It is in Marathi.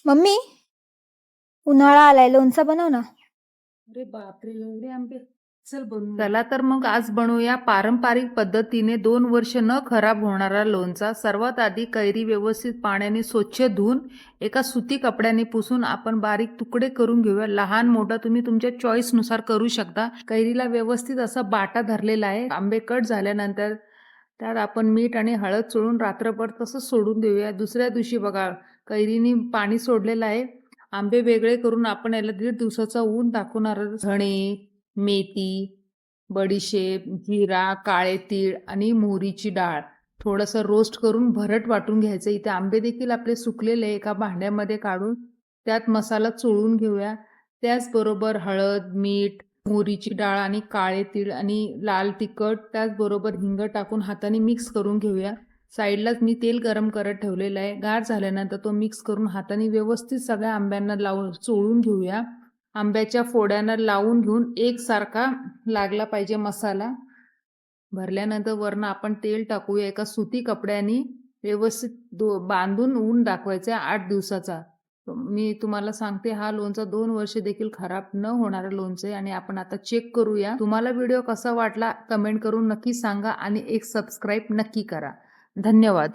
मम्मी, उन्हाळा आलाय, लोणचं बनव ना. अरे बापरे, एवढे आंबे. चल बनवू. चला तर मग आज बनवूया पारंपरिक पद्धतीने 2 वर्ष न खराब होणारा लोणचा. सर्वात आधी कैरी व्यवस्थित पाण्याने स्वच्छ धुवून एका सुती कपड्याने पुसून आपण बारीक तुकडे करून घेऊया. लहान मोठा तुम्ही तुमच्या चॉईस नुसार करू शकता. कैरीला व्यवस्थित असा बाटा धरलेला आहे. आंबे कट झाल्यानंतर त्यात आपण मीठ आणि हळद चोळून रात्रभर तसंच सोडून देऊया. दुसऱ्या दिवशी बघा कैरीने पाणी सोडलेलं आहे. आंबे वेगळे करून आपण याला 1.5 दिवसाचा ऊन टाकणार. धणे, मेथी, बडीशेप, जिरा, काळे तीळ आणि मोहरीची डाळ थोडंसं रोस्ट करून भरट वाटून घ्यायचं. इथे आंबे देखील आपले सुकलेले एका भांड्यामध्ये काढून त्यात मसाला चोळून घेऊया. त्याचबरोबर हळद, मीठ, मोहरीची डाळ आणि काळे तीळ आणि लाल तिखट त्याचबरोबर हिंग टाकून हाताने मिक्स करून घेऊया. साईडलाच मी तेल गरम करत ठेवलेलं आहे. गार झाल्यानंतर तो मिक्स करून हाताने व्यवस्थित सगळ्या आंब्यांना लावून चोळून घेऊया. आंब्याच्या फोड्यांना लावून घेऊन एकसारखा लागला पाहिजे मसाला. भरल्यानंतर वरनं आपण तेल टाकूया. एका सुती कपड्याने व्यवस्थित बांधून ऊन दाखवायचा 8 दिवसाचा. मी तुम्हाला सांगते हा लोणचा 2 वर्ष देखील खराब न होणारा लोणचं आहे. आणि आपण आता चेक करूया. तुम्हाला व्हिडिओ कसा वाटला कमेंट करून नक्की सांगा आणि एक सबस्क्राईब नक्की करा. धन्यवाद.